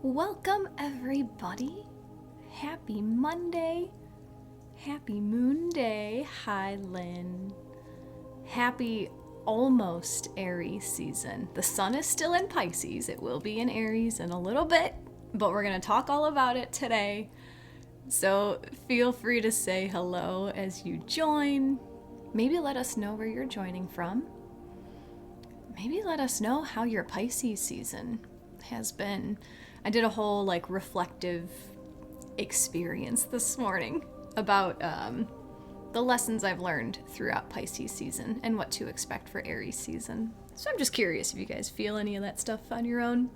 Welcome everybody. Happy Monday. Happy Moon Day. Hi Lynn. Happy almost Aries season. The sun is still in Pisces. It will be in Aries in a little bit, but we're going to talk all about it today. So feel free to say hello as you join. Maybe let us know where you're joining from. Maybe let us know how your Pisces season has been. I did a whole reflective experience this morning about the lessons I've learned throughout Pisces season and what to expect for Aries season. So I'm just curious if you guys feel any of that stuff on your own.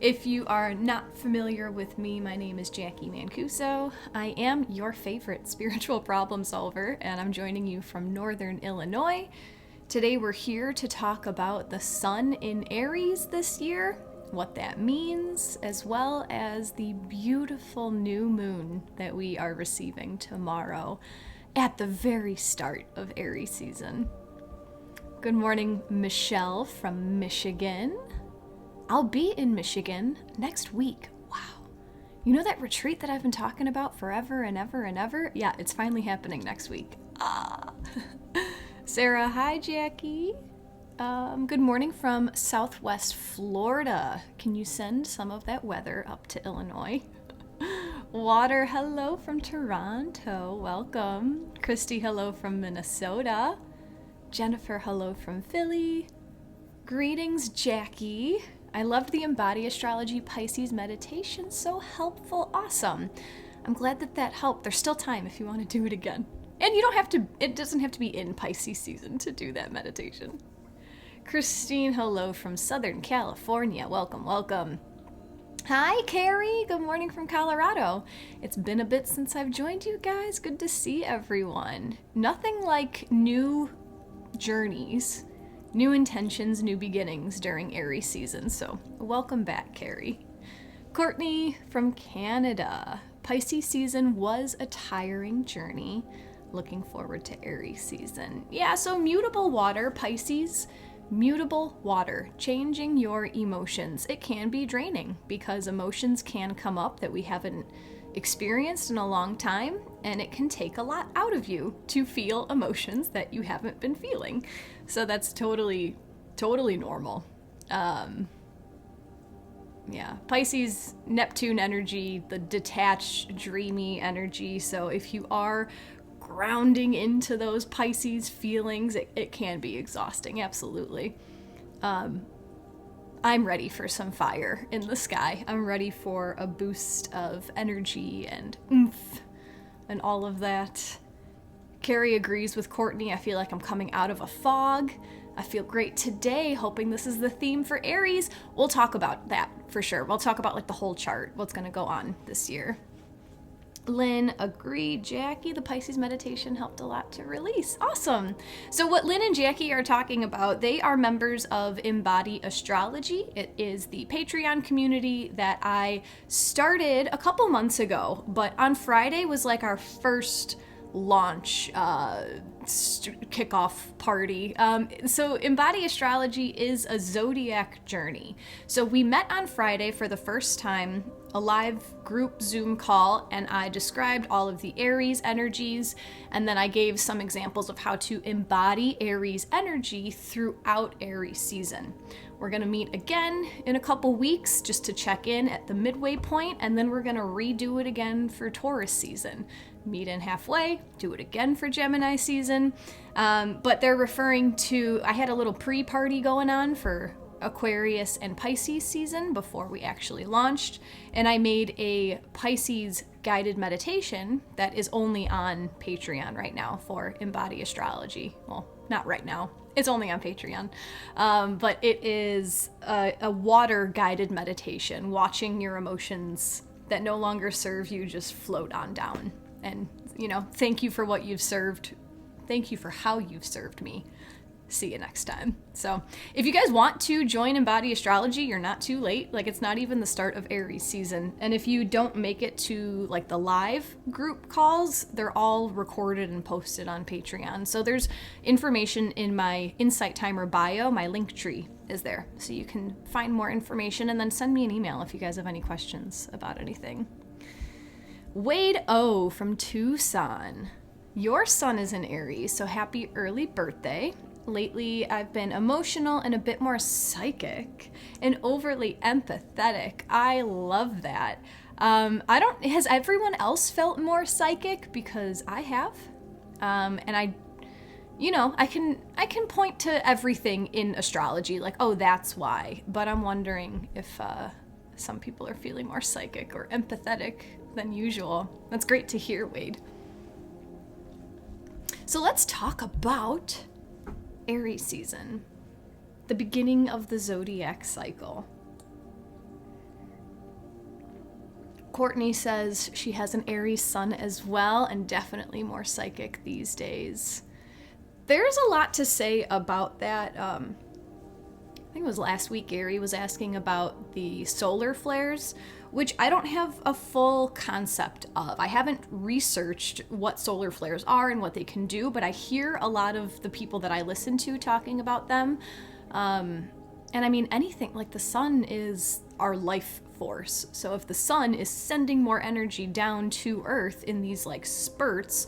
If you are not familiar with me, my name is Jacqui Mancuso. I am your favorite spiritual problem solver, and I'm joining you from Northern Illinois. Today we're here to talk about the sun in Aries this year, what that means, as well as the beautiful new moon that we are receiving tomorrow at the very start of Aries season. Good morning, Michelle from Michigan. I'll be in Michigan next week. Wow. You know that retreat that I've been talking about forever and ever and ever? Yeah, it's finally happening next week. Sarah, hi Jackie. Good morning from Southwest Florida. Can you send some of that weather up to Illinois? Water, hello from Toronto. Welcome. Christy, hello from Minnesota. Jennifer, hello from Philly. Greetings, Jackie. I loved the Embody Astrology Pisces meditation. So helpful. Awesome. I'm glad that helped. There's still time if you want to do it again. And you don't have to, it doesn't have to be in Pisces season to do that meditation. Christine, hello from Southern California. Welcome, welcome. Hi, Carrie. Good morning from Colorado. It's been a bit since I've joined you guys. Good to see everyone. Nothing like new journeys, new intentions, new beginnings during Aries season. So welcome back, Carrie. Courtney from Canada. Pisces season was a tiring journey. Looking forward to Aries season. Yeah, so mutable water, Pisces. Mutable water, changing your emotions. It can be draining because emotions can come up that we haven't experienced in a long time, and it can take a lot out of you to feel emotions that you haven't been feeling. So that's totally normal. Yeah, Pisces, Neptune energy, the detached, dreamy energy. So if you are grounding into those Pisces feelings, it can be exhausting, absolutely. I'm ready for some fire in the sky. I'm ready for a boost of energy and oomph and all of that. Carrie agrees with Courtney. I feel like I'm coming out of a fog. I feel great today, hoping this is the theme for Aries. We'll talk about that for sure. We'll talk about the whole chart, what's going to go on this year. Lynn agreed. Jackie, the Pisces meditation helped a lot to release. Awesome. So what Lynn and Jackie are talking about, they are members of Embody Astrology. It is the Patreon community that I started a couple months ago, but on Friday was our first launch kickoff party. So Embody Astrology is a zodiac journey. So we met on Friday for the first time, a live group Zoom call, and I described all of the Aries energies, and then I gave some examples of how to embody Aries energy throughout Aries season. We're going to meet again in a couple weeks just to check in at the midway point, and then we're going to redo it again for Taurus season. Meet in halfway, do it again for Gemini season. But they're referring to, I had a little pre-party going on for Aquarius and Pisces season before we actually launched, and I made a Pisces guided meditation that is only on Patreon right now for Embody Astrology. Well, not right now. It's only on Patreon. But it is a water guided meditation, watching your emotions that no longer serve you just float on down. And, thank you for what you've served. Thank you for how you've served me. See you next time. So if you guys want to join Embody Astrology, you're not too late. It's not even the start of Aries season. And if you don't make it to the live group calls, they're all recorded and posted on Patreon. So there's information in my Insight Timer bio, my link tree, is there. So you can find more information and then send me an email if you guys have any questions about anything. Wade O from Tucson. Your sun is in Aries, so happy early birthday. Lately, I've been emotional and a bit more psychic and overly empathetic. I love that. Has everyone else felt more psychic? Because I have. And I can point to everything in astrology, like, oh, that's why. But I'm wondering if some people are feeling more psychic or empathetic than usual. That's great to hear, Wade. So let's talk about Aries season, the beginning of the zodiac cycle. Courtney says she has an Aries sun as well and definitely more psychic these days. There's a lot to say about that. I think it was last week Gary was asking about the solar flares, which I don't have a full concept of. I haven't researched what solar flares are and what they can do, but I hear a lot of the people that I listen to talking about them. And I mean, anything, like the sun is our life force. So if the sun is sending more energy down to Earth in these like spurts,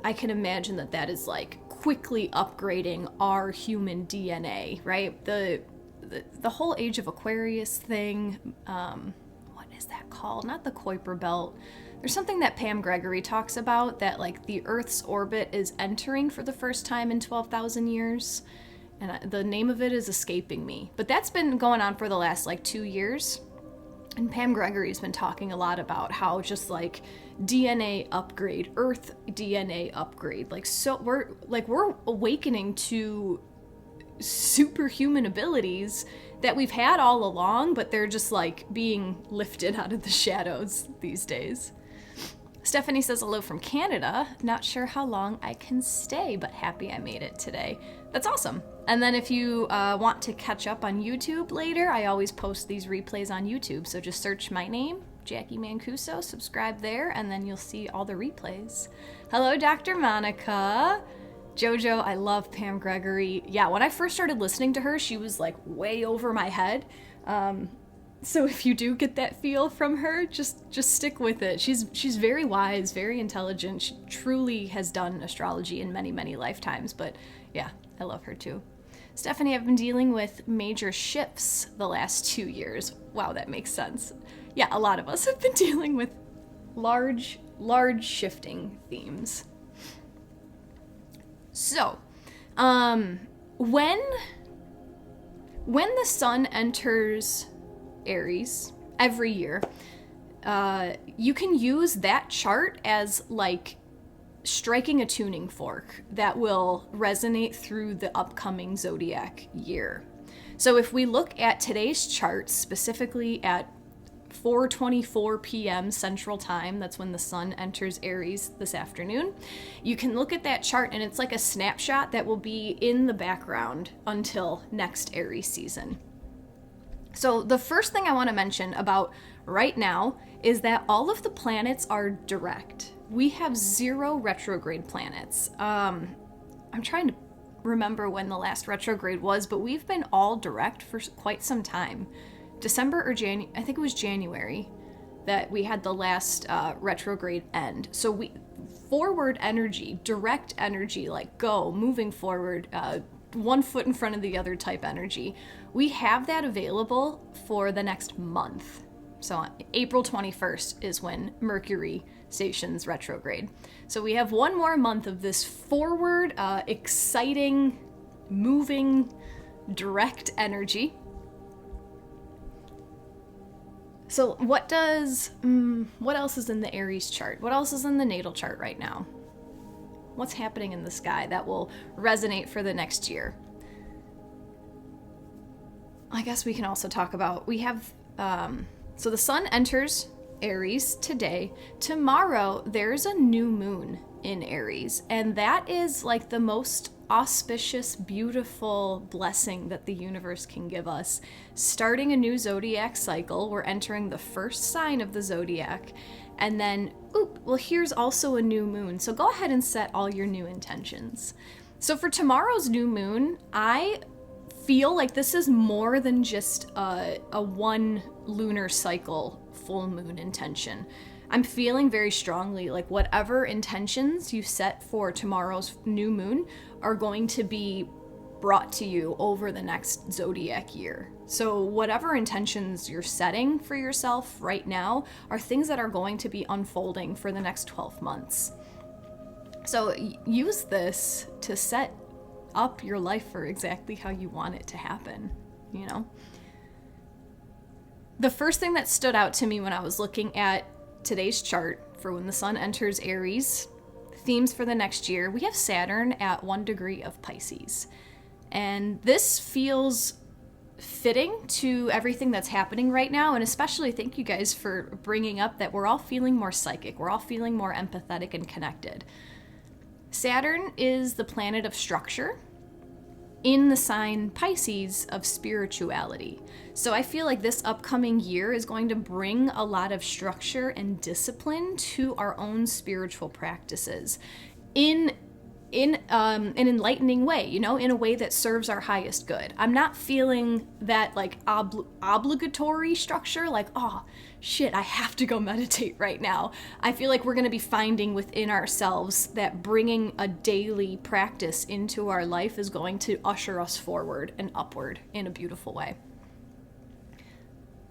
I can imagine that that is like quickly upgrading our human DNA, right? The whole age of Aquarius thing, what is that called? Not the Kuiper Belt. There's something that Pam Gregory talks about that like the Earth's orbit is entering for the first time in 12,000 years. And the name of it is escaping me. But that's been going on for the last like 2 years. And Pam Gregory's been talking a lot about how just like DNA upgrade, Earth DNA upgrade, like so we're awakening to superhuman abilities that we've had all along, but they're just like being lifted out of the shadows these days. Stephanie says hello from Canada. Not sure how long I can stay, but happy I made it today. That's awesome. And then if you want to catch up on YouTube later, I always post these replays on YouTube. So just search my name, Jacqui Mancuso, subscribe there, and then you'll see all the replays. Hello, Dr. Monica. Jojo, I love Pam Gregory. Yeah, when I first started listening to her, she was like way over my head. So if you do get that feel from her, just stick with it. She's very wise, very intelligent. She truly has done astrology in many, many lifetimes. But yeah, I love her too. Stephanie, I've been dealing with major shifts the last 2 years. Wow, that makes sense. Yeah, a lot of us have been dealing with large shifting themes. So, when the sun enters Aries every year, you can use that chart as like striking a tuning fork that will resonate through the upcoming zodiac year. So if we look at today's chart, specifically at 4:24 p.m. Central Time, that's when the sun enters Aries this afternoon, you can look at that chart and it's like a snapshot that will be in the background until next Aries season. So the first thing I want to mention about right now is that all of the planets are direct. We have 0 retrograde planets. I'm trying to remember when the last retrograde was, but we've been all direct for quite some time. December or January, I think it was January, that we had the last retrograde end. So we forward energy, direct energy, like go, moving forward, one foot in front of the other type energy. We have that available for the next month. So April 21st is when Mercury stations retrograde. So we have one more month of this forward, exciting, moving, direct energy. So what else is in the Aries chart? What else is in the natal chart right now? What's happening in the sky that will resonate for the next year? I guess we can also talk about, we have, so the sun enters Aries today. Tomorrow, there's a new moon in Aries, and that is like the most auspicious, beautiful blessing that the universe can give us. Starting a new zodiac cycle, we're entering the first sign of the zodiac, and then, here's also a new moon. So go ahead and set all your new intentions. So for tomorrow's new moon, I feel like this is more than just a one lunar cycle full moon intention. I'm feeling very strongly like whatever intentions you set for tomorrow's new moon are going to be brought to you over the next zodiac year. So whatever intentions you're setting for yourself right now are things that are going to be unfolding for the next 12 months. So use this to set up your life for exactly how you want it to happen, you know? The first thing that stood out to me when I was looking at today's chart for when the sun enters Aries, themes for the next year, we have Saturn at 1 degree of Pisces. And this feels fitting to everything that's happening right now. And especially thank you guys for bringing up that we're all feeling more psychic. We're all feeling more empathetic and connected. Saturn is the planet of structure in the sign Pisces of spirituality. So I feel like this upcoming year is going to bring a lot of structure and discipline to our own spiritual practices in an enlightening way, you know, in a way that serves our highest good. I'm not feeling that like obligatory structure, like, oh shit, I have to go meditate right now. I feel like we're going to be finding within ourselves that bringing a daily practice into our life is going to usher us forward and upward in a beautiful way.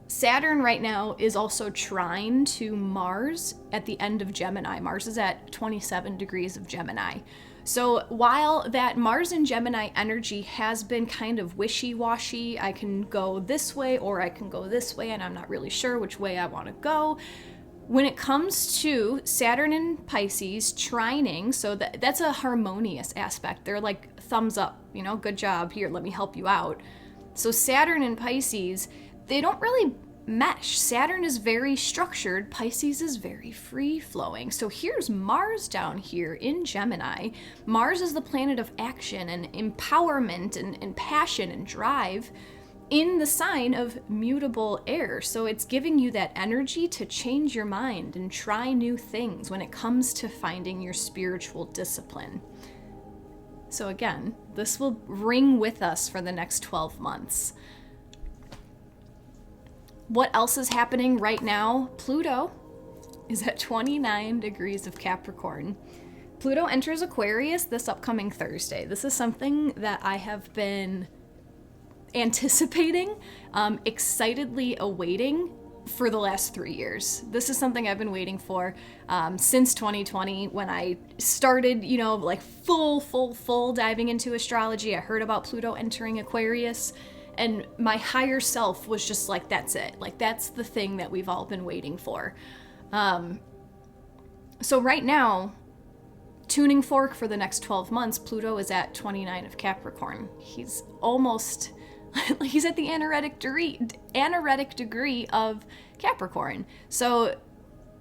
Saturn right now is also trine to Mars at the end of Gemini. Mars is at 27 degrees of Gemini. So while that Mars and Gemini energy has been kind of wishy-washy, I can go this way or I can go this way, and I'm not really sure which way I want to go. When it comes to Saturn and Pisces trining, so that's a harmonious aspect. They're like thumbs up, you know, good job, here, let me help you out. So Saturn and Pisces, they don't really mesh. Saturn is very structured, Pisces is very free-flowing. So here's Mars down here in Gemini. Mars is the planet of action and empowerment and passion and drive in the sign of mutable air. So it's giving you that energy to change your mind and try new things when it comes to finding your spiritual discipline. So again, this will ring with us for the next 12 months. What else is happening right now? Pluto is at 29 degrees of Capricorn. Pluto enters Aquarius this upcoming Thursday. This is something that I have been anticipating, excitedly awaiting for the last 3 years. This is something I've been waiting for since 2020 when I started, you know, like full diving into astrology. I heard about Pluto entering Aquarius. And my higher self was just like, that's it. Like, that's the thing that we've all been waiting for. So right now, tuning fork for the next 12 months, Pluto is at 29 of Capricorn. He's almost, he's at the anaretic degree of Capricorn. So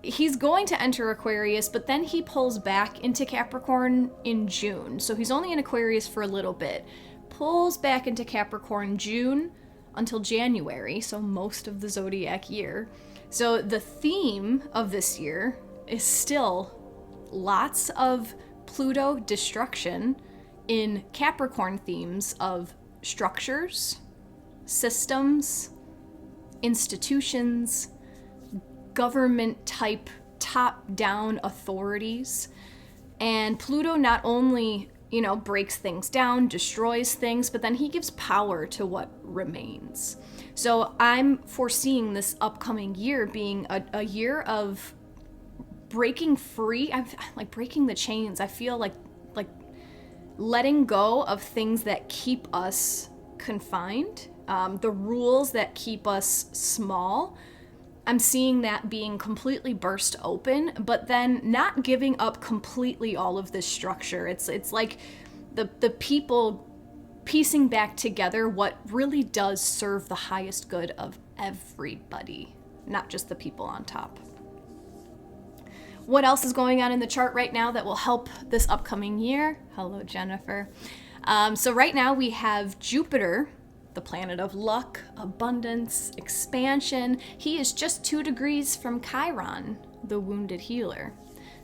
he's going to enter Aquarius, but then he pulls back into Capricorn in June. So he's only in Aquarius for a little bit. Pulls back into Capricorn June until January, so most of the zodiac year. So the theme of this year is still lots of Pluto destruction in Capricorn themes of structures, systems, institutions, government type top-down authorities. And Pluto not only, you know, breaks things down, destroys things, but then he gives power to what remains. So I'm foreseeing this upcoming year being a year of breaking free. I'm like breaking the chains. I feel like letting go of things that keep us confined, the rules that keep us small. I'm seeing that being completely burst open, but then not giving up completely all of this structure. It's like the people piecing back together what really does serve the highest good of everybody, not just the people on top. What else is going on in the chart right now that will help this upcoming year? Hello, Jennifer. So right now we have Jupiter, the planet of luck, abundance, expansion. He is just 2 degrees from Chiron, the wounded healer.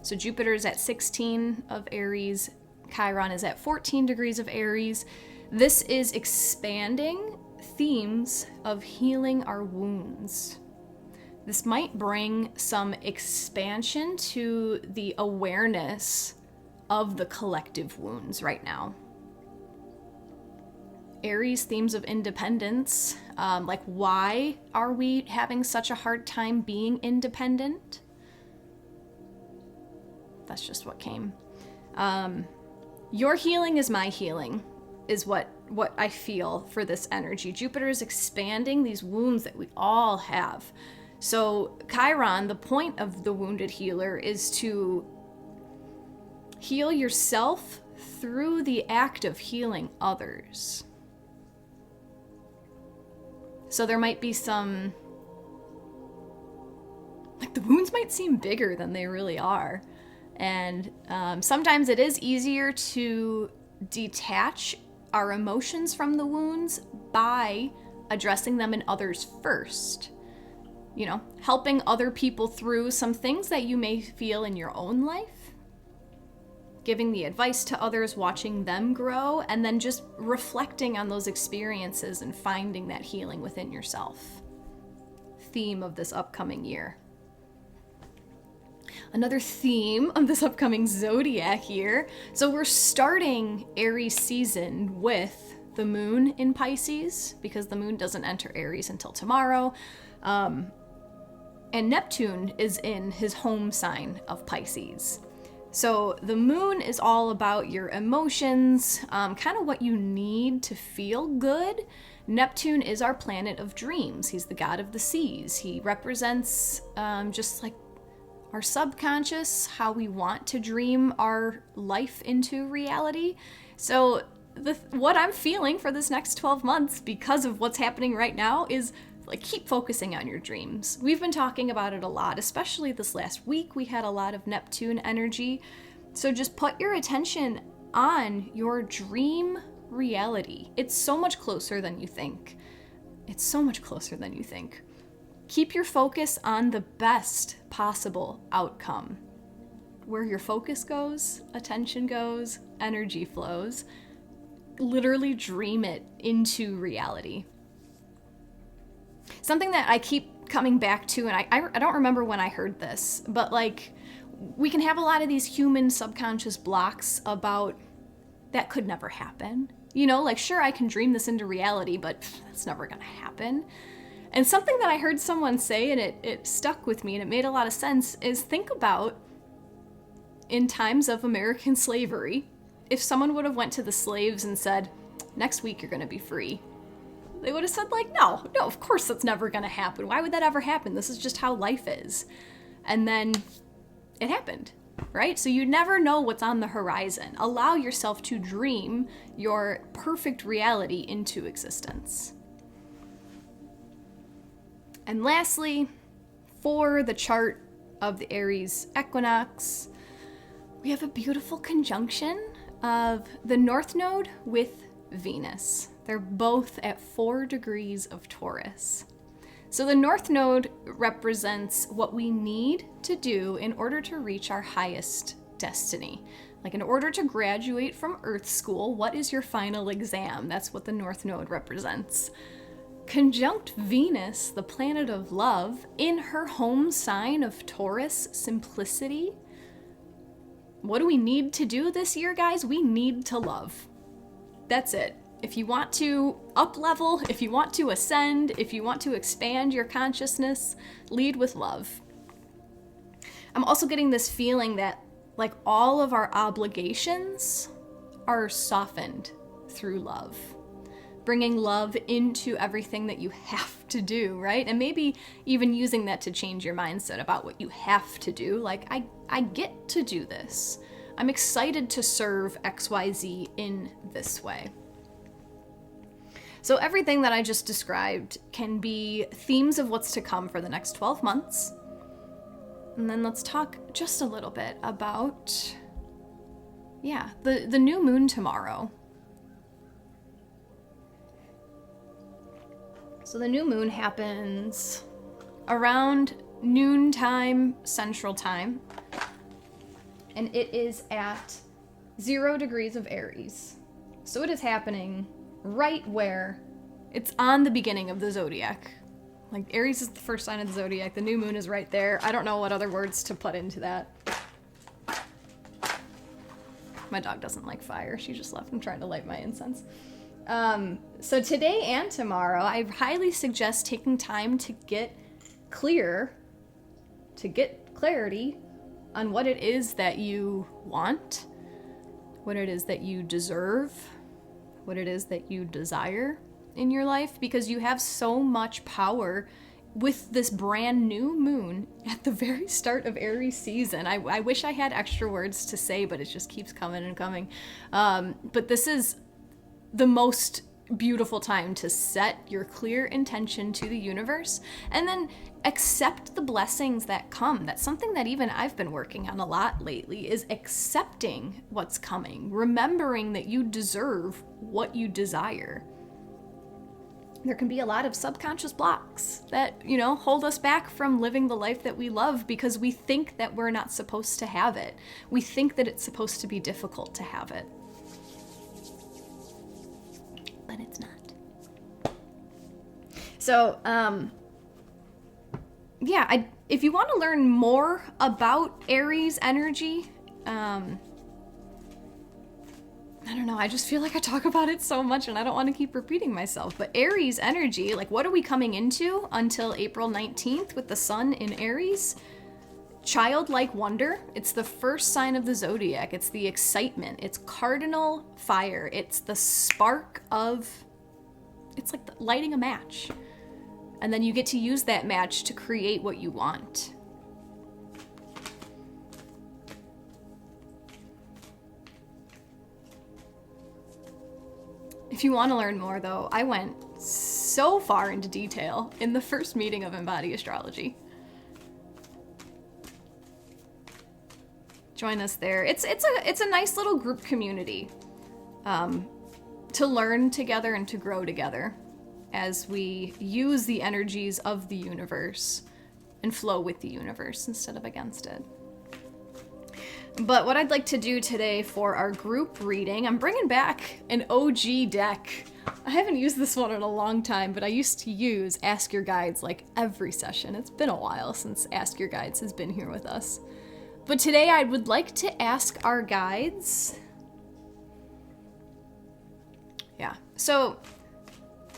So Jupiter is at 16 of Aries. Chiron is at 14 degrees of Aries. This is expanding themes of healing our wounds. This might bring some expansion to the awareness of the collective wounds right now. Aries themes of independence, like why are we having such a hard time being independent? That's just what came. Your healing is my healing, is what I feel for this energy. Jupiter is expanding these wounds that we all have. So Chiron, the point of the wounded healer, is to heal yourself through the act of healing others. So there might be some, like, the wounds might seem bigger than they really are. And sometimes it is easier to detach our emotions from the wounds by addressing them in others first. You know, helping other people through some things that you may feel in your own life, giving the advice to others, watching them grow, and then just reflecting on those experiences and finding that healing within yourself. Theme of this upcoming year. Another theme of this upcoming zodiac year. So we're starting Aries season with the moon in Pisces, because the moon doesn't enter Aries until tomorrow. And Neptune is in his home sign of Pisces. So the moon is all about your emotions, kind of what you need to feel good. Neptune is our planet of dreams. He's the god of the seas. He represents just like our subconscious, how we want to dream our life into reality. So what I'm feeling for this next 12 months, because of what's happening right now, is like, keep focusing on your dreams. We've been talking about it a lot, especially this last week. We had a lot of Neptune energy. So just put your attention on your dream reality. It's so much closer than you think. It's so much closer than you think. Keep your focus on the best possible outcome. Where your focus goes, attention goes, energy flows. Literally dream it into reality. Something that I keep coming back to, and I don't remember when I heard this, but like, we can have a lot of these human subconscious blocks about that could never happen. You know, like, sure, I can dream this into reality, but that's never gonna happen. And something that I heard someone say, and it stuck with me and it made a lot of sense, is think about in times of American slavery, if someone would have went to the slaves and said, next week you're gonna be free. They would have said, like, no, of course that's never gonna happen. Why would that ever happen? This is just how life is. And then it happened, right? So you never know what's on the horizon. Allow yourself to dream your perfect reality into existence. And lastly, for the chart of the Aries equinox, we have a beautiful conjunction of the North Node with Venus. They're both at 4 degrees of Taurus. So the North Node represents what we need to do in order to reach our highest destiny. Like, in order to graduate from Earth School, what is your final exam? That's what the North Node represents. Conjunct Venus, the planet of love, in her home sign of Taurus, simplicity. What do we need to do this year, guys? We need to love. That's it. If you want to up-level, if you want to ascend, if you want to expand your consciousness, lead with love. I'm also getting this feeling that, like, all of our obligations are softened through love. Bringing love into everything that you have to do, right? And maybe even using that to change your mindset about what you have to do. Like, I get to do this. I'm excited to serve XYZ in this way. So everything that I just described can be themes of what's to come for the next 12 months. And then let's talk just a little bit about, the new moon tomorrow. So the new moon happens around noontime Central Time, and it is at 0 degrees of Aries. So it is happening right where it's on the beginning of the zodiac. Like Aries is the first sign of the zodiac. The new moon is right there. I don't know what other words to put into that. My dog doesn't like fire. She just left. I'm trying to light my incense. So today and tomorrow, I highly suggest taking time to get clear, to get clarity on what it is that you want, what it is that you deserve, what it is that you desire in your life, because you have so much power with this brand new moon at the very start of Aries season. I wish I had extra words to say, but it just keeps coming and coming. But this is the most beautiful time to set your clear intention to the universe and then accept the blessings that come. That's something that even I've been working on a lot lately, is accepting what's coming, remembering that you deserve what you desire. There can be a lot of subconscious blocks that, hold us back from living the life that we love because we think that we're not supposed to have it. We think that it's supposed to be difficult to have it. But it's not. So, if you want to learn more about Aries energy, I don't know, I just feel like I talk about it so much and I don't want to keep repeating myself. But Aries energy, like what are we coming into until April 19th with the sun in Aries? Childlike wonder. It's the first sign of the zodiac. It's the excitement. It's cardinal fire. It's the spark of, it's like lighting a match. And then you get to use that match to create what you want. If you want to learn more, though, I went so far into detail in the first meeting of Embody Astrology. Join us there. It's a nice little group community to learn together and to grow together as we use the energies of the universe and flow with the universe instead of against it. But what I'd like to do today for our group reading, I'm bringing back an OG deck. I haven't used this one in a long time, but I used to use Ask Your Guides like every session. It's been a while since Ask Your Guides has been here with us. But today I would like to ask our guides. So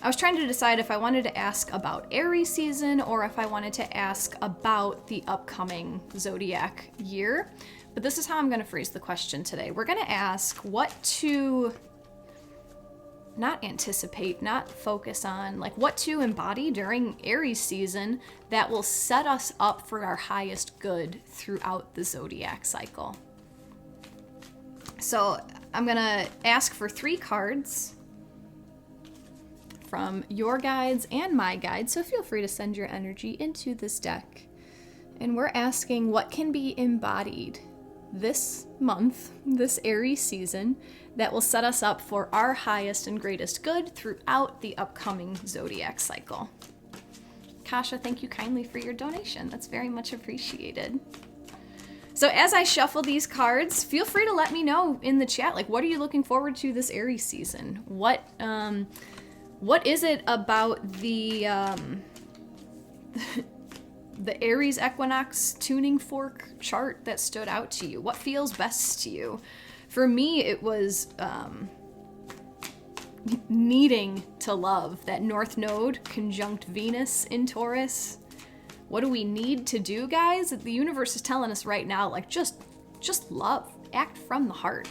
I was trying to decide if I wanted to ask about Aries season or if I wanted to ask about the upcoming zodiac year. But this is how I'm going to phrase the question today. We're going to ask what to not anticipate, not focus on, like what to embody during Aries season that will set us up for our highest good throughout the zodiac cycle. So I'm going to ask for 3 cards from your guides and my guides, so feel free to send your energy into this deck. And we're asking what can be embodied this month, this Aries season, that will set us up for our highest and greatest good throughout the upcoming zodiac cycle. Kasha, thank you kindly for your donation. That's very much appreciated. So as I shuffle these cards, feel free to let me know in the chat, like, what are you looking forward to this Aries season? What is it about the Aries equinox tuning fork chart that stood out to you? What feels best to you? For me, it was needing to love that North Node conjunct Venus in Taurus. What do we need to do, guys? The universe is telling us right now, like, just love. Act from the heart.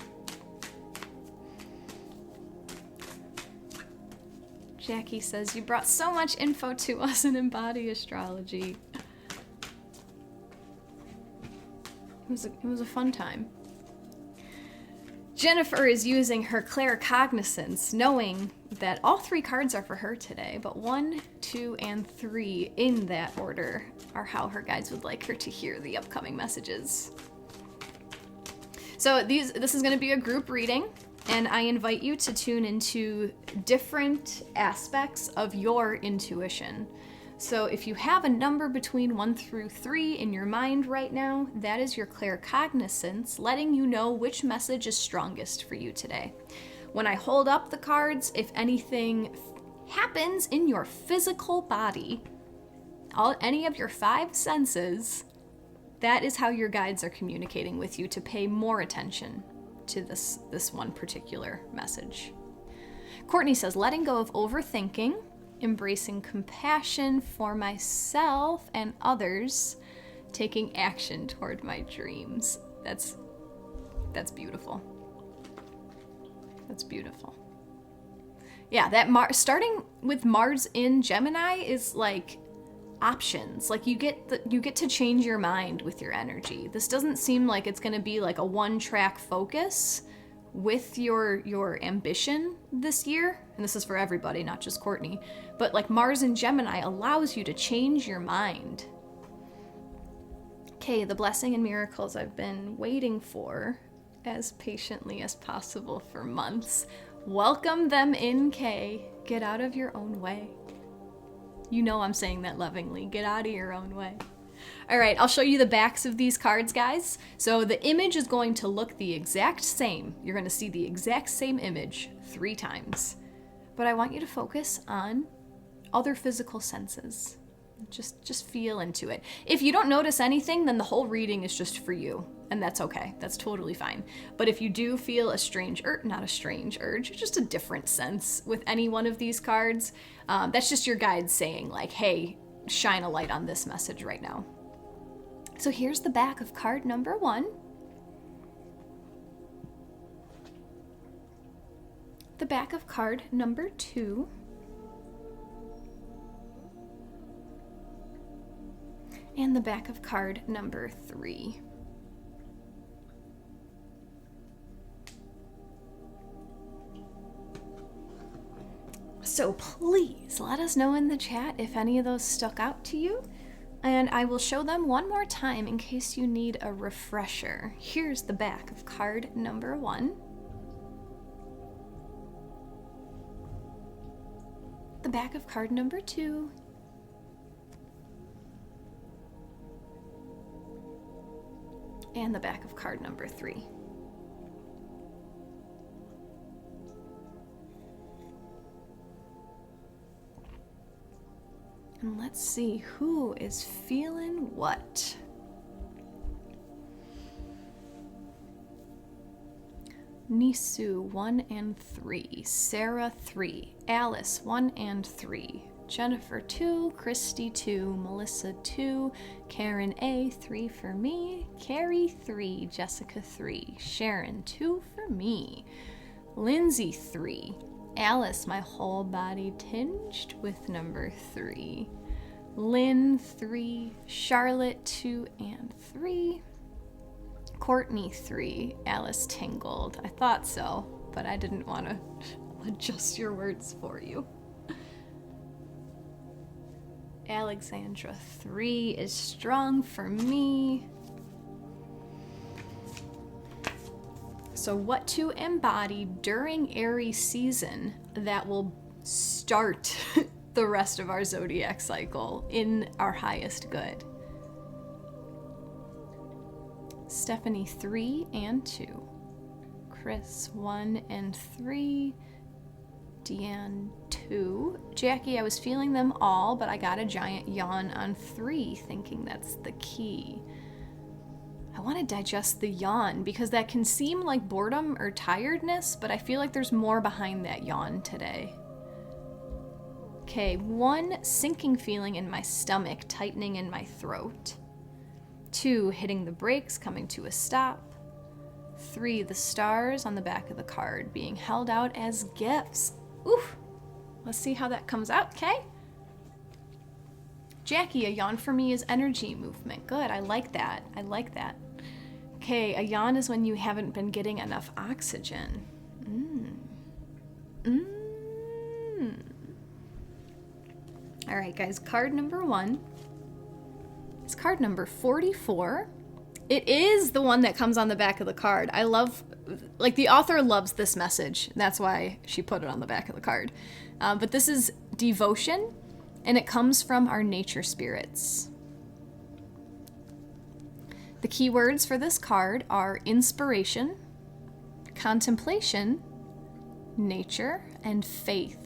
Jacqui says, you brought so much info to us in Embody Astrology. It was a fun time. Jennifer is using her claircognizance, knowing that all 3 cards are for her today, but 1, 2, and 3 in that order are how her guides would like her to hear the upcoming messages. So this is going to be a group reading, and I invite you to tune into different aspects of your intuition. So if you have a number between 1 through 3 in your mind right now, that is your claircognizance letting you know which message is strongest for you today. When I hold up the cards, if anything happens in your physical body, any of your 5 senses, that is how your guides are communicating with you to pay more attention to this one particular message. Courtney says, letting go of overthinking, embracing compassion for myself and others, taking action toward my dreams. That's beautiful. That's beautiful. Yeah, that starting with Mars in Gemini is like options. Like you get to change your mind with your energy. This doesn't seem like it's going to be like a one-track focus with your ambition this year. And this is for everybody, not just Courtney. But like Mars in Gemini allows you to change your mind. Okay, the blessing and miracles I've been waiting for as patiently as possible for months. Welcome them in, Kay. Get out of your own way. You know I'm saying that lovingly. Get out of your own way. All right, I'll show you the backs of these cards, guys. So the image is going to look the exact same. You're going to see the exact same image 3 times. But I want you to focus on other physical senses. Just feel into it. If you don't notice anything, then the whole reading is just for you. And that's okay. That's totally fine. But if you do feel a strange not a strange urge, just a different sense with any one of these cards, that's just your guide saying like, hey, shine a light on this message right now. So here's the back of card number 1. The back of card number 2. And the back of card number 3. So please let us know in the chat if any of those stuck out to you, and I will show them one more time in case you need a refresher. Here's the back of card number 1. The back of card number 2. And the back of card number 3. And let's see who is feeling what. Nisu 1 and 3, Sarah 3, Alice 1 and 3, Jennifer 2, Christy 2, Melissa 2, Karen A 3 for me, Carrie 3, Jessica 3, Sharon 2 for me, Lindsay 3, Alice, my whole body tinged with number 3, Lynn 3, Charlotte 2 and 3, Courtney 3, Alice tingled. I thought so, but I didn't want to adjust your words for you. Alexandra 3 is strong for me. So what to embody during Aries season that will start the rest of our zodiac cycle in our highest good. Stephanie 3 and 2. Chris 1 and 3. Deanne 2. Jackie, I was feeling them all, but I got a giant yawn on 3, thinking that's the key. I want to digest the yawn because that can seem like boredom or tiredness, but I feel like there's more behind that yawn today. Okay, 1, sinking feeling in my stomach, tightening in my throat. 2, hitting the brakes, coming to a stop. 3, the stars on the back of the card being held out as gifts. Oof. Let's see how that comes out, okay? Jackie, a yawn for me is energy movement. Good, I like that. I like that. Okay, a yawn is when you haven't been getting enough oxygen. All right, guys, card number 1 is card number 44. It is the one that comes on the back of the card. I love, like, the author loves this message. That's why she put it on the back of the card. But this is devotion, and it comes from our nature spirits. The key words for this card are inspiration, contemplation, nature, and faith.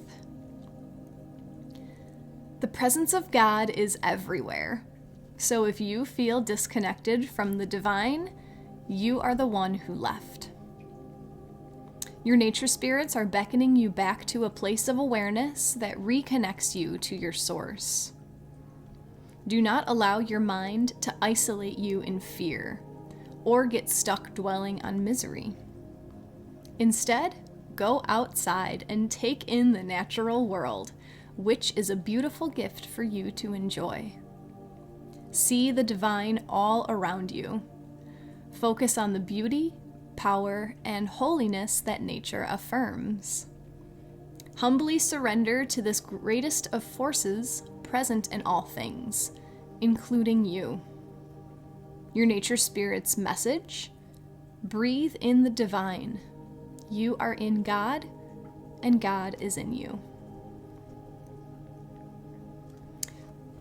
The presence of God is everywhere. So if you feel disconnected from the divine, you are the one who left. Your nature spirits are beckoning you back to a place of awareness that reconnects you to your source. Do not allow your mind to isolate you in fear or get stuck dwelling on misery. Instead, go outside and take in the natural world, which is a beautiful gift for you to enjoy. See the divine all around you. Focus on the beauty, power, and holiness that nature affirms. Humbly surrender to this greatest of forces present in all things, including you. Your nature spirit's message: breathe in the divine. You are in God, and God is in you.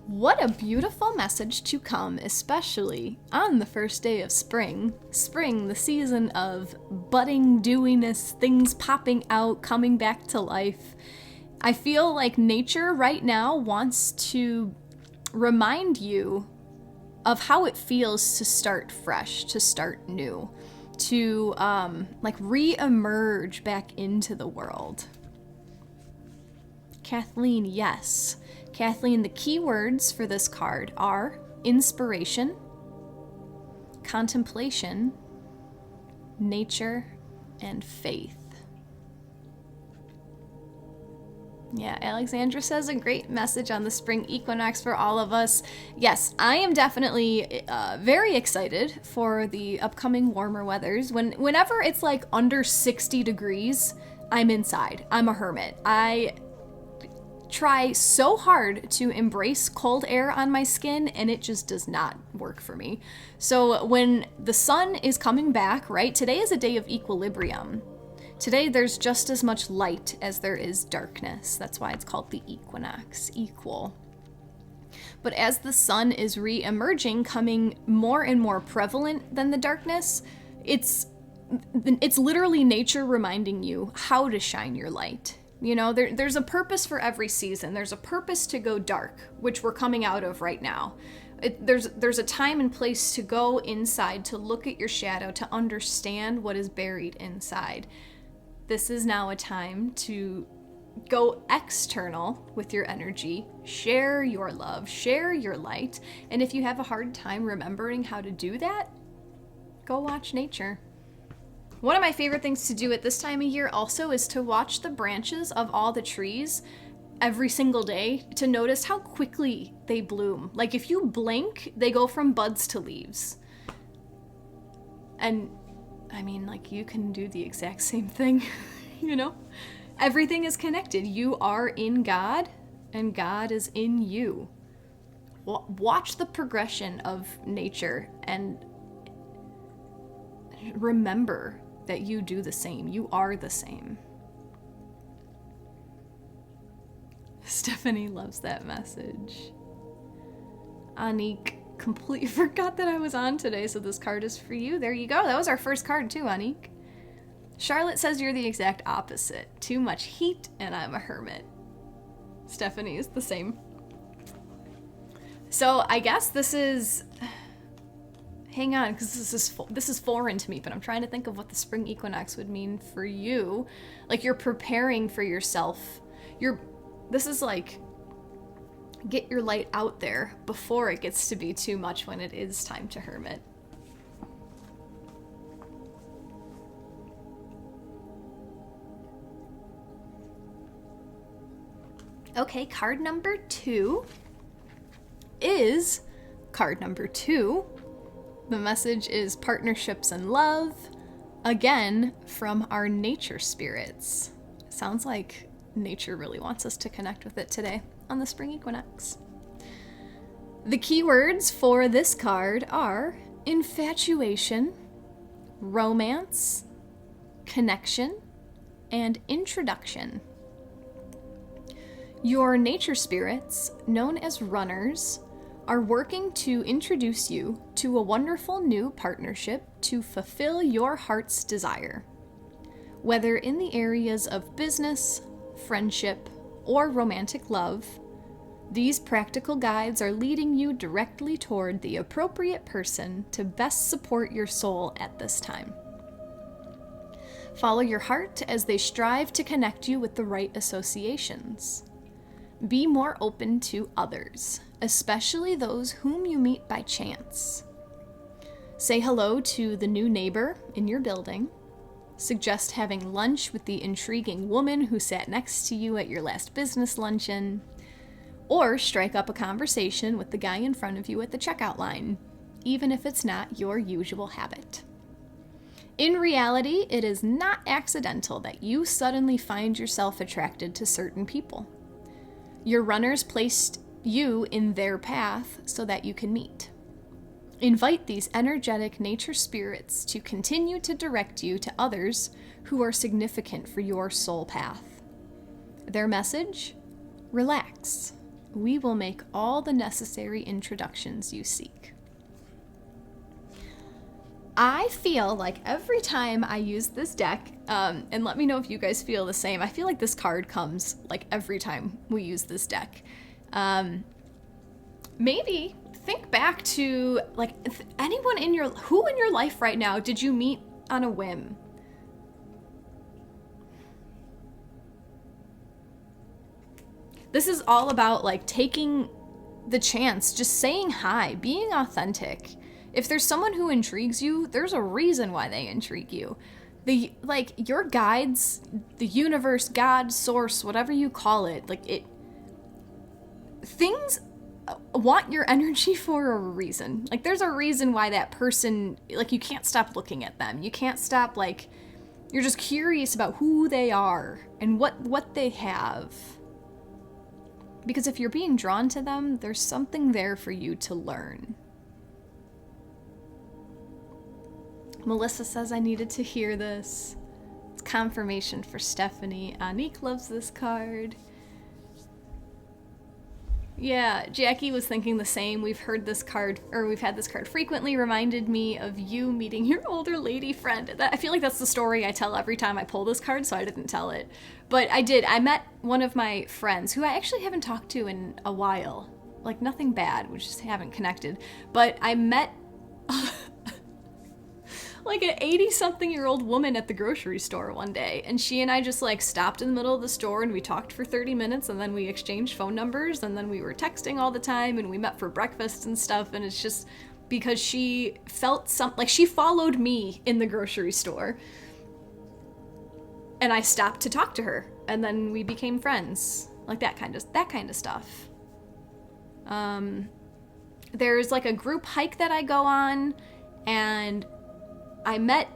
What a beautiful message to come, especially on the first day of spring. Spring, the season of budding, dewiness, things popping out, coming back to life. I feel like nature right now wants to remind you of how it feels to start fresh, to start new, to re-emerge back into the world. Kathleen, yes. Kathleen, the key words for this card are inspiration, contemplation, nature, and faith. Yeah, Alexandra says a great message on the spring equinox for all of us. Yes, I am definitely very excited for the upcoming warmer weathers. Whenever it's like under 60 degrees, I'm inside. I'm a hermit. I try so hard to embrace cold air on my skin, and it just does not work for me. So when the sun is coming back, right, today is a day of equilibrium. Today there's just as much light as there is darkness. That's why it's called the equinox, equal. But as the sun is re-emerging, coming more and more prevalent than the darkness, it's literally nature reminding you how to shine your light. You know, there's a purpose for every season. There's a purpose to go dark, which we're coming out of right now. There's a time and place to go inside, to look at your shadow, to understand what is buried inside. This is now a time to go external with your energy, share your love, share your light. And if you have a hard time remembering how to do that, go watch nature. One of my favorite things to do at this time of year also is to watch the branches of all the trees every single day, to notice how quickly they bloom. Like if you blink, they go from buds to leaves. And I mean, like, you can do the exact same thing, you know? Everything is connected. You are in God, and God is in you. Watch the progression of nature and remember that you do the same. You are the same. Stephanie loves that message. Anik completely forgot that I was on today, so this card is for you. There you go. That was our first card too, Anik. Charlotte says you're the exact opposite. Too much heat, and I'm a hermit. Stephanie is the same. So I guess this is... Hang on, because this is foreign to me, but I'm trying to think of what the spring equinox would mean for you. Like, you're preparing for yourself. This is like, get your light out there before it gets to be too much when it is time to hermit. Okay, card number 2 is card number 2. The message is partnerships and love, again, from our nature spirits. Sounds like nature really wants us to connect with it today on the spring equinox. The keywords for this card are infatuation, romance, connection, and introduction. Your nature spirits, known as runners, are working to introduce you to a wonderful new partnership to fulfill your heart's desire. Whether in the areas of business, friendship, or romantic love, these practical guides are leading you directly toward the appropriate person to best support your soul at this time. Follow your heart as they strive to connect you with the right associations. Be more open to others, especially those whom you meet by chance. Say hello to the new neighbor in your building. Suggest having lunch with the intriguing woman who sat next to you at your last business luncheon. Or strike up a conversation with the guy in front of you at the checkout line, even if it's not your usual habit. In reality, it is not accidental that you suddenly find yourself attracted to certain people. Your runners placed you in their path so that you can meet. Invite these energetic nature spirits to continue to direct you to others who are significant for your soul path. Their message? Relax. We will make all the necessary introductions you seek. I feel like every time I use this deck, and let me know if you guys feel the same, I feel like this card comes like every time we use this deck. Maybe think back to like who in your life right now did you meet on a whim? This is all about like taking the chance, just saying hi, being authentic. If there's someone who intrigues you, there's a reason why they intrigue you. Your guides, the universe, God, source, whatever you call it, things want your energy for a reason. Like there's a reason why that person, like you can't stop looking at them. You can't stop, like, you're just curious about who they are and what they have. Because if you're being drawn to them, there's something there for you to learn. Melissa says I needed to hear this. It's confirmation for Stephanie. Anique loves this card. Yeah, Jackie was thinking the same. We've had this card frequently. Reminded me of you meeting your older lady friend. I feel like that's the story I tell every time I pull this card, so I didn't tell it. But I did. I met one of my friends who I actually haven't talked to in a while. Like, nothing bad. We just haven't connected. But I met like an 80-something-year-old woman at the grocery store one day, and she and I just like stopped in the middle of the store and we talked for 30 minutes, and then we exchanged phone numbers, and then we were texting all the time, and we met for breakfast and stuff. And it's just because she felt she followed me in the grocery store, and I stopped to talk to her, and then we became friends. Like that kind of stuff. There's like a group hike that I go on, and I met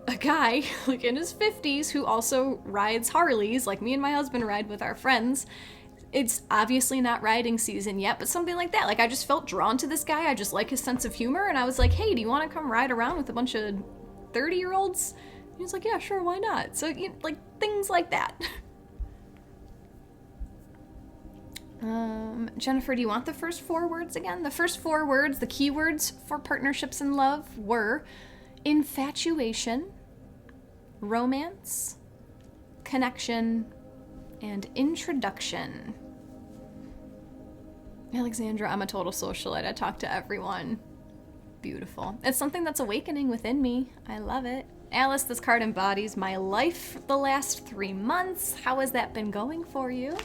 a guy like in his 50s who also rides Harleys, like me and my husband ride with our friends. It's obviously not riding season yet, but something like that. Like, I just felt drawn to this guy. I just like his sense of humor, and I was like, hey, do you want to come ride around with a bunch of 30-year-olds? He was like, yeah, sure, why not? So, like, things like that. Jennifer, do you want the first 4 words again? The first 4 words, the keywords for partnerships in love were infatuation, romance, connection, and introduction. Alexandra, I'm a total socialite. I talk to everyone. Beautiful. It's something that's awakening within me. I love it. Alice, this card embodies my life the last 3 months. How has that been going for you?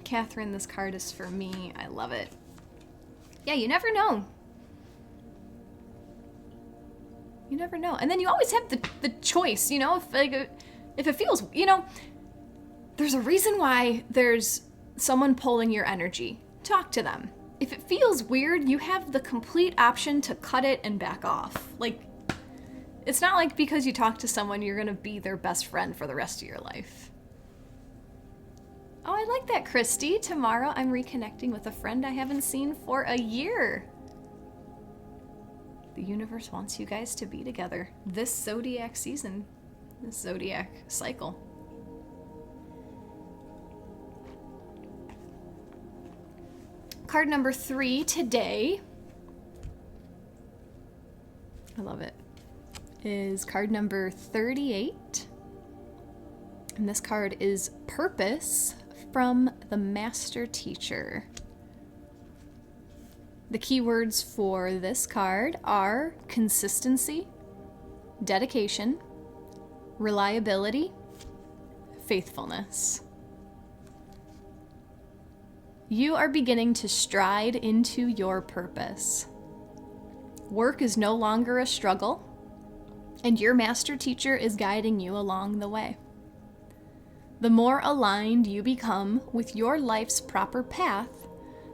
Catherine, this card is for me. I love it. Yeah, you never know. You never know. And then you always have the choice, if it feels, there's a reason why there's someone pulling your energy. Talk to them. If it feels weird, you have the complete option to cut it and back off. Like, it's not like because you talk to someone, you're going to be their best friend for the rest of your life. Oh, I like that, Christy. Tomorrow I'm reconnecting with a friend I haven't seen for a year. The universe wants you guys to be together this zodiac season, this zodiac cycle. Card number 3 today. I love it. is card number 38. And this card is Purpose from the Master Teacher. The keywords for this card are consistency, dedication, reliability, faithfulness. You are beginning to stride into your purpose. Work is no longer a struggle, and your master teacher is guiding you along the way. The more aligned you become with your life's proper path,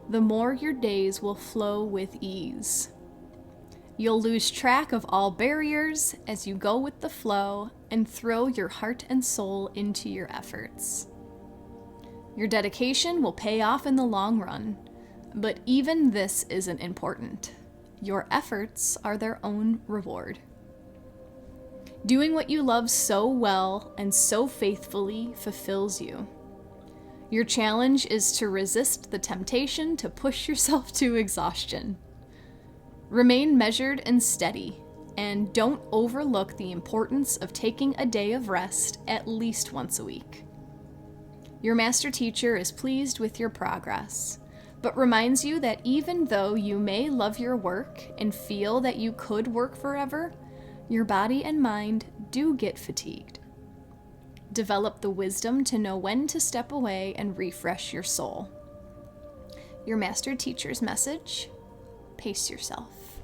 the more your days will flow with ease. You'll lose track of all barriers as you go with the flow and throw your heart and soul into your efforts. Your dedication will pay off in the long run, but even this isn't important. Your efforts are their own reward. Doing what you love so well and so faithfully fulfills you. Your challenge is to resist the temptation to push yourself to exhaustion. Remain measured and steady, and don't overlook the importance of taking a day of rest at least once a week. Your master teacher is pleased with your progress, but reminds you that even though you may love your work and feel that you could work forever, your body and mind do get fatigued. Develop the wisdom to know when to step away and refresh your soul. Your master teacher's message: pace yourself.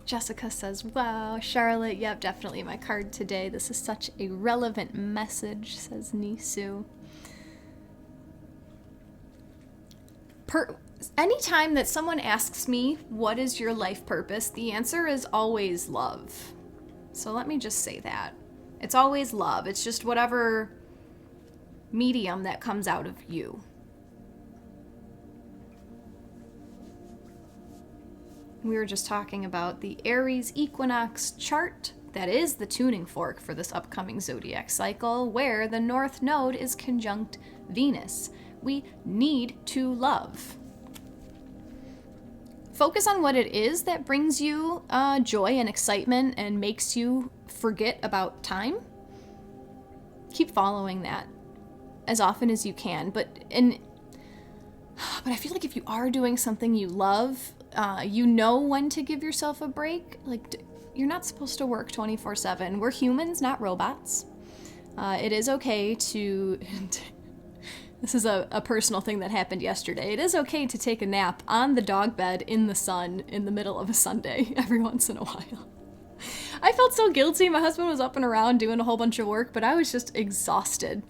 Jessica says, wow, Charlotte, yep, definitely my card today. This is such a relevant message, says Nisu. Anytime that someone asks me, what is your life purpose, the answer is always love. So let me just say that. It's always love. It's just whatever medium that comes out of you. We were just talking about the Aries equinox chart. That is the tuning fork for this upcoming zodiac cycle, where the North Node is conjunct Venus. We need to love. Focus on what it is that brings you joy and excitement and makes you forget about time. Keep following that as often as you can. But I feel like if you are doing something you love, you know when to give yourself a break. Like, you're not supposed to work 24/7. We're humans, not robots. It is okay to... This is a personal thing that happened yesterday. It is okay to take a nap on the dog bed in the sun in the middle of a Sunday every once in a while. I felt so guilty. My husband was up and around doing a whole bunch of work, but I was just exhausted.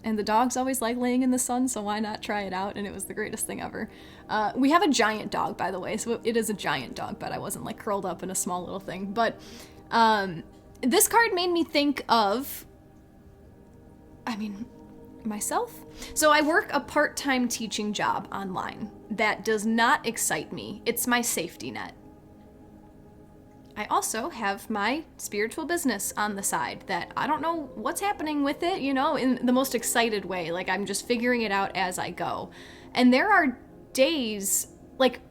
And the dogs always like laying in the sun, so why not try it out? And it was the greatest thing ever. We have a giant dog, by the way, so it is a giant dog bed. I wasn't like curled up in a small little thing. But this card made me think of, myself. So I work a part-time teaching job online that does not excite me. It's my safety net. I also have my spiritual business on the side that I don't know what's happening with it, in the most excited way. Like, I'm just figuring it out as I go. And there are days, like,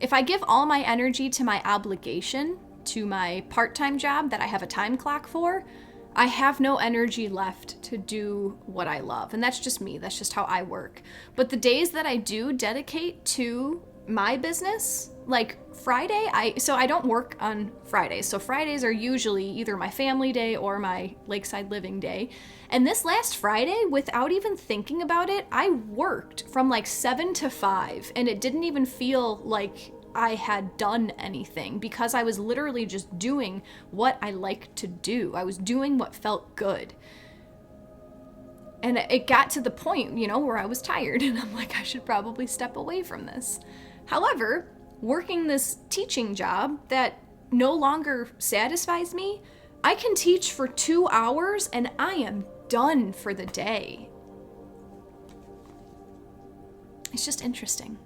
if I give all my energy to my obligation, to my part-time job that I have a time clock for, I have no energy left to do what I love. And that's just me. That's just how I work. But the days that I do dedicate to my business, like Friday, I don't work on Fridays. So Fridays are usually either my family day or my lakeside living day. And this last Friday, without even thinking about it, I worked from like 7 to 5, and it didn't even feel like I had done anything because I was literally just doing what I like to do. I was doing what felt good. And it got to the point, where I was tired and I'm like, I should probably step away from this. However, working this teaching job that no longer satisfies me, I can teach for 2 hours and I am done for the day. It's just interesting.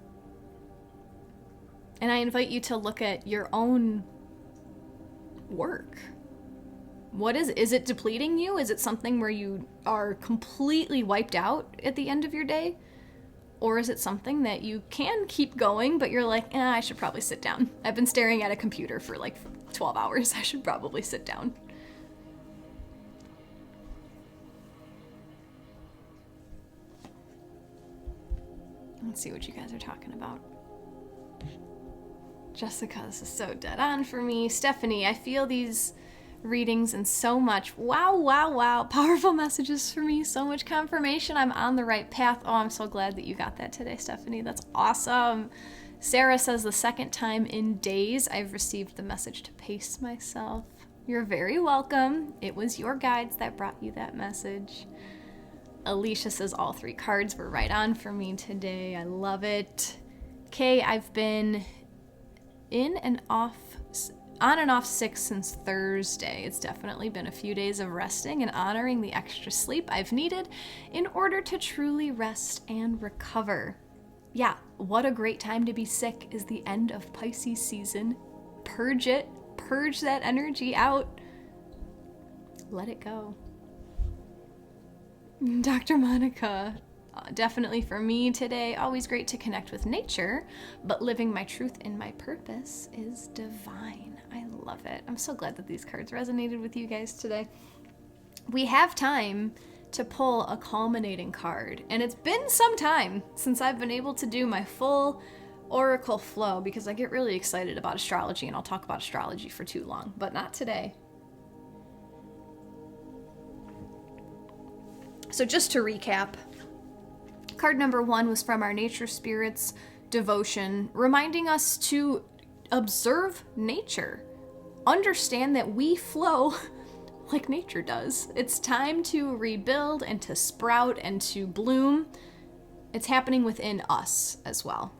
And I invite you to look at your own work. What is it depleting you? Is it something where you are completely wiped out at the end of your day? Or is it something that you can keep going, but you're like, I should probably sit down. I've been staring at a computer for like 12 hours. I should probably sit down. Let's see what you guys are talking about. Jessica, this is so dead on for me. Stephanie, I feel these readings and so much. Wow. Powerful messages for me. So much confirmation. I'm on the right path. Oh, I'm so glad that you got that today, Stephanie. That's awesome. Sarah says the second time in days I've received the message to pace myself. You're very welcome. It was your guides that brought you that message. Alicia says all 3 cards were right on for me today. I love it. Kay, I've been on and off sick since Thursday. It's definitely been a few days of resting and honoring the extra sleep I've needed in order to truly rest and recover. Yeah, what a great time to be sick is the end of Pisces season. Purge it. Purge that energy out. Let it go. Dr. Monica, definitely for me today, always great to connect with nature, but living my truth in my purpose is divine. I love it. I'm so glad that these cards resonated with you guys today. We have time to pull a culminating card, and it's been some time since I've been able to do my full oracle flow because I get really excited about astrology, and I'll talk about astrology for too long, but not today. So just to recap, card number 1 was from our Nature Spirits devotion, reminding us to observe nature. Understand that we flow like nature does. It's time to rebuild and to sprout and to bloom. It's happening within us as well.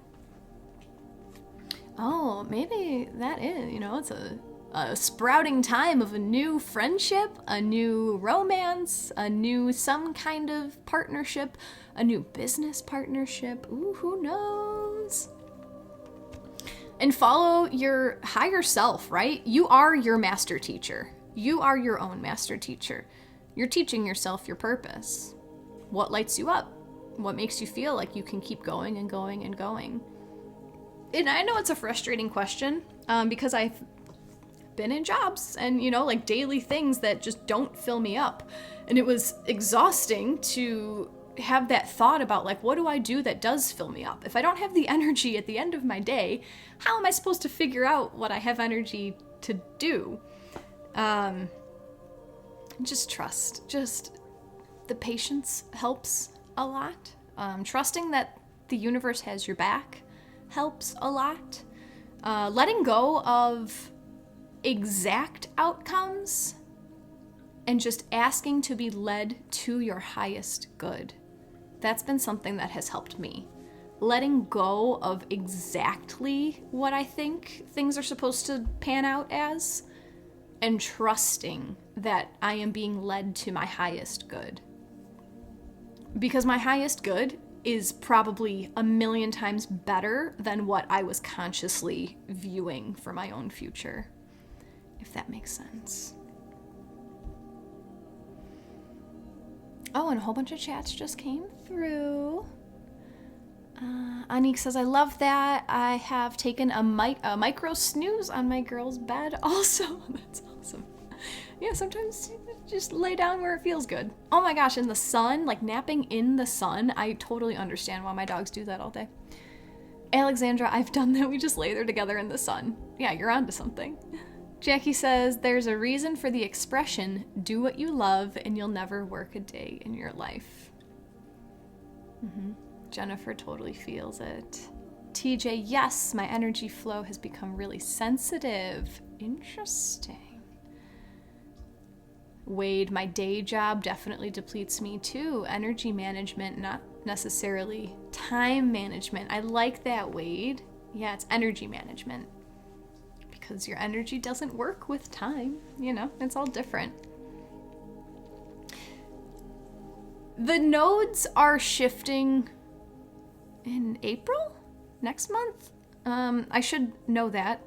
Oh, maybe that is, it's a sprouting time of a new friendship, a new romance, a new some kind of partnership, a new business partnership. Ooh, who knows? And follow your higher self, right? You are your master teacher. You are your own master teacher. You're teaching yourself your purpose. What lights you up? What makes you feel like you can keep going and going and going? And I know it's a frustrating question because I've been in jobs and, like daily things that just don't fill me up. And it was exhausting to have that thought about like, what do I do that does fill me up? If I don't have the energy at the end of my day, how am I supposed to figure out what I have energy to do? Just trust. Just the patience helps a lot. Trusting that the universe has your back helps a lot. Letting go of exact outcomes and just asking to be led to your highest good. That's been something that has helped me. Letting go of exactly what I think things are supposed to pan out as, and trusting that I am being led to my highest good. Because my highest good is probably 1,000,000 times better than what I was consciously viewing for my own future. If that makes sense. Oh, and a whole bunch of chats just came through. Anique says, I love that. I have taken a micro snooze on my girl's bed also. That's awesome. Yeah, sometimes you just lay down where it feels good. Oh my gosh, in the sun, like napping in the sun. I totally understand why my dogs do that all day. Alexandra, I've done that. We just lay there together in the sun. Yeah, you're onto something. Jackie says, there's a reason for the expression, do what you love and you'll never work a day in your life. Jennifer totally feels it. TJ, yes, my energy flow has become really sensitive. Interesting. Wade, my day job definitely depletes me too. Energy management, not necessarily time management. I like that, Wade. Yeah, it's energy management. Because your energy doesn't work with time. It's all different. The nodes are shifting in April? Next month? I should know that.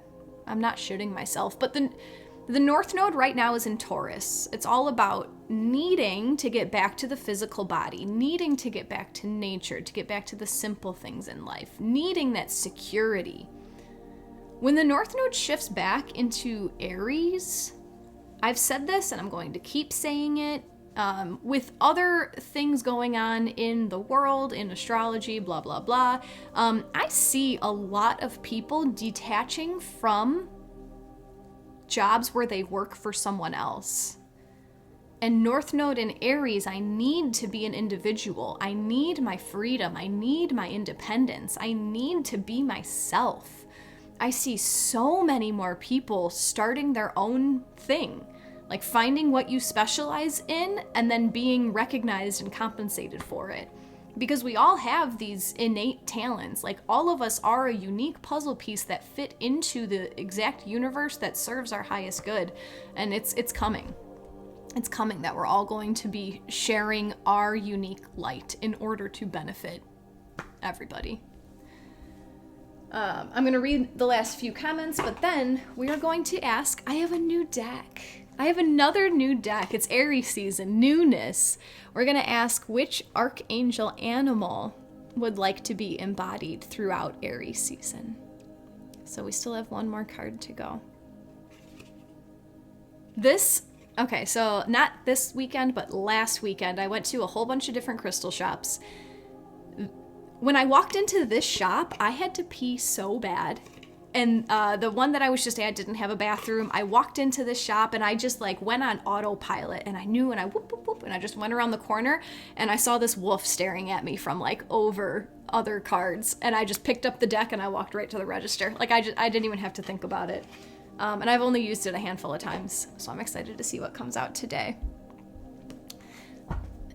I'm not shitting myself. But the North Node right now is in Taurus. It's all about needing to get back to the physical body, needing to get back to nature, to get back to the simple things in life, needing that security. When the North Node shifts back into Aries, I've said this and I'm going to keep saying it, with other things going on in the world, in astrology, blah, blah, blah, I see a lot of people detaching from jobs where they work for someone else. And North Node in Aries, I need to be an individual. I need my freedom. I need my independence. I need to be myself. I see so many more people starting their own thing, like finding what you specialize in and then being recognized and compensated for it. Because we all have these innate talents. Like, all of us are a unique puzzle piece that fit into the exact universe that serves our highest good. And it's coming. It's coming that we're all going to be sharing our unique light in order to benefit everybody. I'm going to read the last few comments, but then we are going to ask, I have a new deck. I have another new deck. It's Aries season, newness. We're going to ask which archangel animal would like to be embodied throughout Aries season. So we still have one more card to go. Okay, so not this weekend, but last weekend, I went to a whole bunch of different crystal shops. When I walked into this shop, I had to pee so bad. And the one that I was just at didn't have a bathroom. I walked into this shop and I just like went on autopilot, and I knew, and I whoop, whoop, whoop, and I just went around the corner and I saw this wolf staring at me from like over other cards, and I just picked up the deck and I walked right to the register. Like, I didn't even have to think about it. And I've only used it a handful of times, so I'm excited to see what comes out today.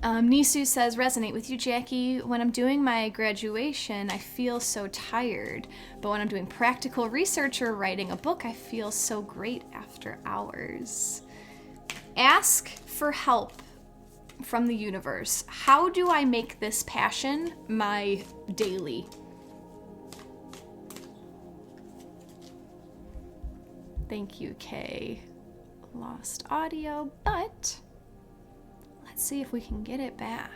Nisu says, resonate with you, Jacqui. When I'm doing my graduation, I feel so tired. But when I'm doing practical research or writing a book, I feel so great after hours. Ask for help from the universe. How do I make this passion my daily? Thank you, Kay. Lost audio, but let's see if we can get it back.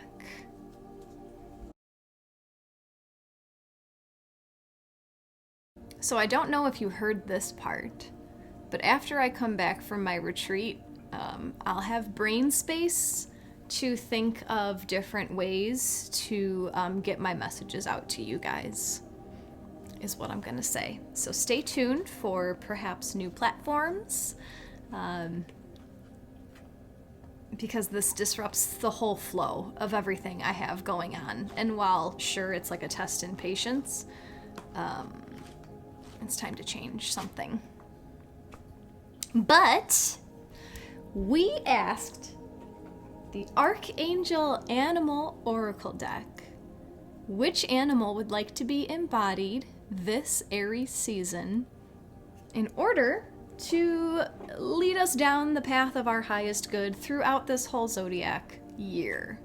So I don't know if you heard this part, but after I come back from my retreat, I'll have brain space to think of different ways to get my messages out to you guys, is what I'm gonna say. So stay tuned for perhaps new platforms, because this disrupts the whole flow of everything I have going on. And while sure it's like a test in patience, it's time to change something. But we asked the Archangel Animal Oracle deck which animal would like to be embodied this Aries season in order to lead us down the path of our highest good throughout this whole zodiac year.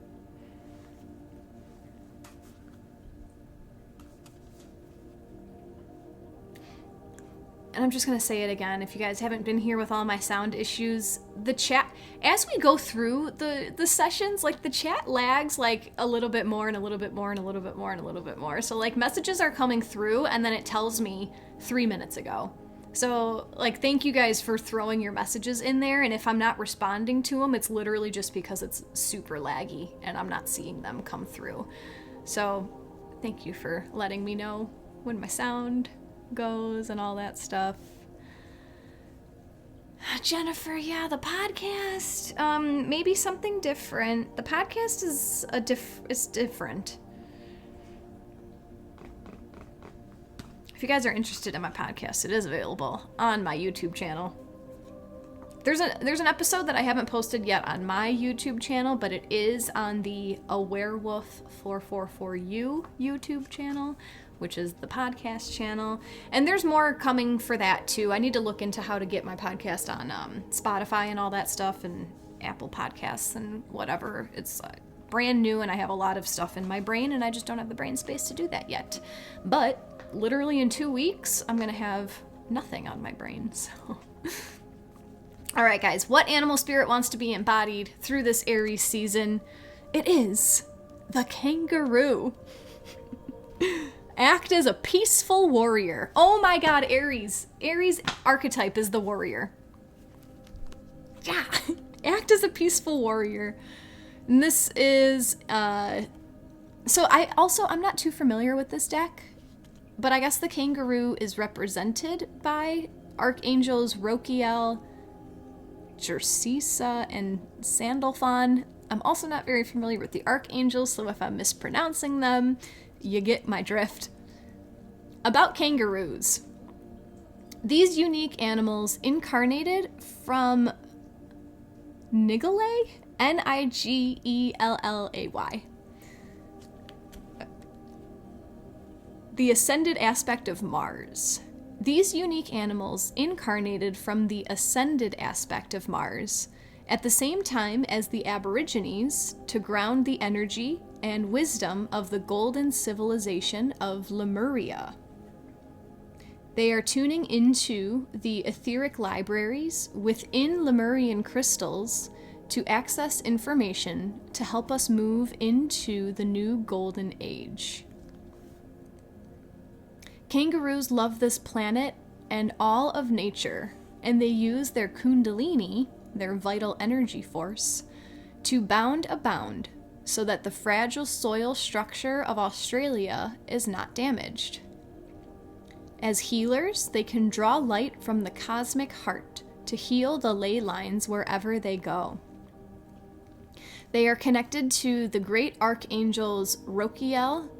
And I'm just going to say it again, if you guys haven't been here with all my sound issues, the chat, as we go through the sessions, like the chat lags like a little bit more and a little bit more and a little bit more and a little bit more. So like messages are coming through and then it tells me 3 minutes ago. So like, thank you guys for throwing your messages in there. And if I'm not responding to them, it's literally just because it's super laggy and I'm not seeing them come through. So thank you for letting me know when my sound goes and all that stuff. Jennifer, yeah, the podcast, maybe something different. The podcast is different. If you guys are interested in my podcast, it is available on my YouTube channel. There's an episode that I haven't posted yet on my YouTube channel, but it is on the A Werewolf 444U YouTube channel, which is the podcast channel. And there's more coming for that too. I need to look into how to get my podcast on Spotify and all that stuff, and Apple Podcasts and whatever. It's brand new and I have a lot of stuff in my brain and I just don't have the brain space to do that yet. But literally in 2 weeks, I'm gonna have nothing on my brain, so. All right, guys, what animal spirit wants to be embodied through this Aries season? It is the kangaroo. Act as a peaceful warrior. Oh my god, Aries. Aries archetype is the warrior. Yeah. Act as a peaceful warrior. And this is, so I'm not too familiar with this deck, but I guess the kangaroo is represented by archangels Rokiel, Jercisa, and Sandalphon. I'm also not very familiar with the archangels, so if I'm mispronouncing them, you get my drift. About kangaroos. These unique animals incarnated from Nigellay, Nigellay, the ascended aspect of Mars. These unique animals incarnated from the ascended aspect of Mars at the same time as the Aborigines to ground the energy and wisdom of the golden civilization of Lemuria. They are tuning into the etheric libraries within Lemurian crystals to access information to help us move into the new golden age. Kangaroos love this planet and all of nature, and they use their kundalini, their vital energy force, to bound abound so that the fragile soil structure of Australia is not damaged. As healers, they can draw light from the cosmic heart to heal the ley lines wherever they go. They are connected to the great archangels Rokiel,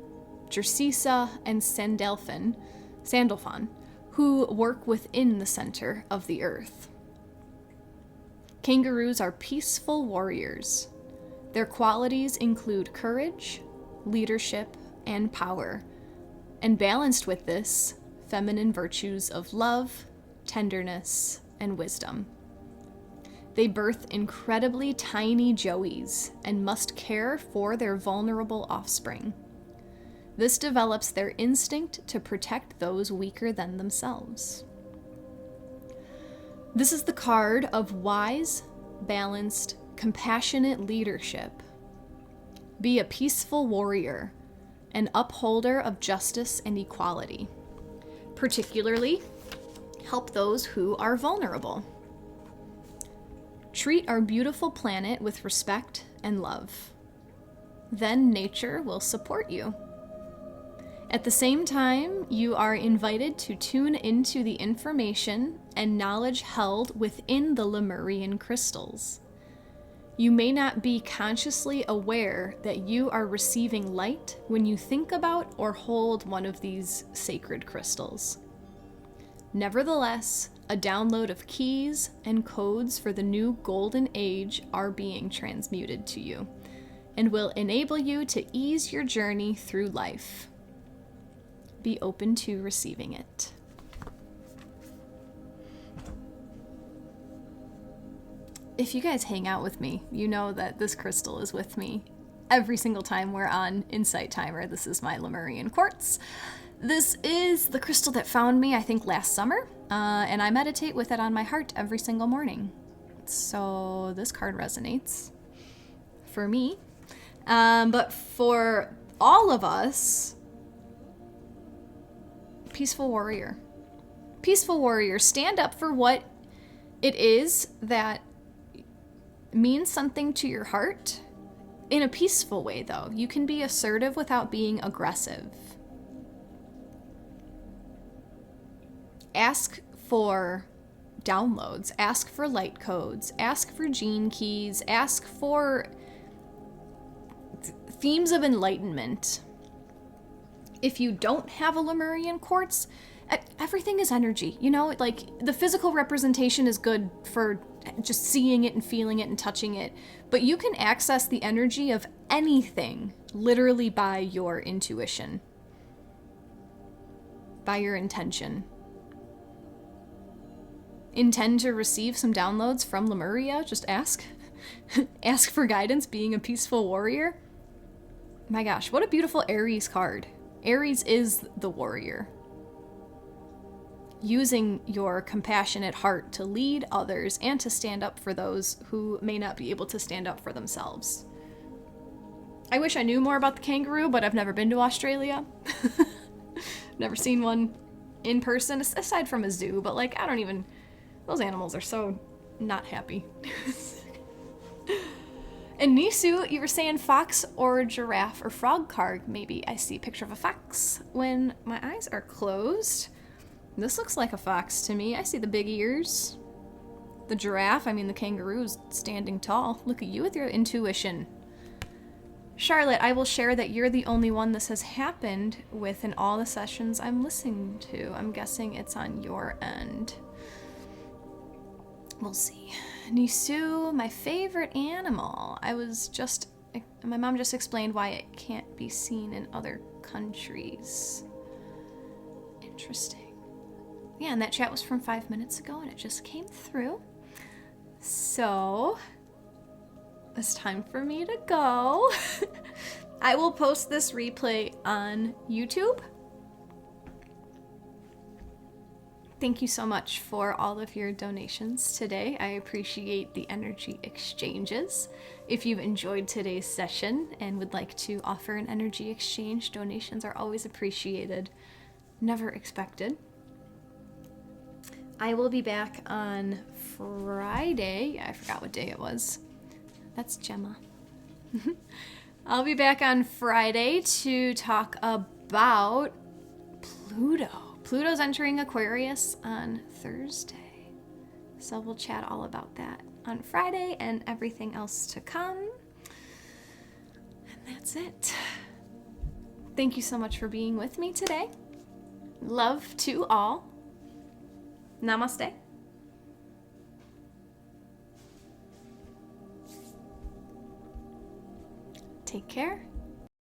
Jercisa, and Sandalphon, who work within the center of the earth. Kangaroos are peaceful warriors. Their qualities include courage, leadership, and power, and balanced with this, feminine virtues of love, tenderness, and wisdom. They birth incredibly tiny joeys and must care for their vulnerable offspring. This develops their instinct to protect those weaker than themselves. This is the card of wise, balanced, compassionate leadership. Be a peaceful warrior, an upholder of justice and equality. Particularly, help those who are vulnerable. Treat our beautiful planet with respect and love. Then nature will support you. At the same time, you are invited to tune into the information and knowledge held within the Lemurian crystals. You may not be consciously aware that you are receiving light when you think about or hold one of these sacred crystals. Nevertheless, a download of keys and codes for the new golden age are being transmuted to you and will enable you to ease your journey through life. Be open to receiving it. If you guys hang out with me, you know that this crystal is with me every single time we're on Insight Timer. This is my Lemurian quartz. This is the crystal that found me, I think, last summer, and I meditate with it on my heart every single morning. So this card resonates for me. But for all of us, peaceful warrior. Peaceful warrior, stand up for what it is that means something to your heart in a peaceful way, though. You can be assertive without being aggressive. Ask for downloads, ask for light codes, ask for gene keys, ask for themes of enlightenment. If you don't have a Lemurian quartz, everything is energy. You know, like the physical representation is good for just seeing it and feeling it and touching it, but you can access the energy of anything literally by your intuition, by your intention. Intend to receive some downloads from Lemuria? Just ask. Ask for guidance, being a peaceful warrior. My gosh, what a beautiful Aries card. Aries is the warrior. using your compassionate heart to lead others and to stand up for those who may not be able to stand up for themselves. I wish I knew more about the kangaroo, but I've never been to Australia. Never seen one in person, aside from a zoo, but like, those animals are so not happy. And Nisu, you were saying fox or giraffe or frog card, maybe. I see a picture of a fox when my eyes are closed. This looks like a fox to me. I see the big ears. The giraffe, the kangaroo's standing tall. Look at you with your intuition. Charlotte, I will share that you're the only one this has happened with in all the sessions I'm listening to. I'm guessing it's on your end. We'll see. Nisu, my favorite animal. My mom just explained why it can't be seen in other countries. Interesting. Yeah, and that chat was from 5 minutes ago and it just came through. So, it's time for me to go. I will post this replay on YouTube. Thank you so much for all of your donations today. I appreciate the energy exchanges. If you've enjoyed today's session and would like to offer an energy exchange, donations are always appreciated, never expected. I will be back on Friday. I forgot what day it was. That's Gemma. I'll be back on Friday to talk about Pluto. Pluto's entering Aquarius on Thursday. So we'll chat all about that on Friday and everything else to come. And that's it. Thank you so much for being with me today. Love to all. Namaste. Take care.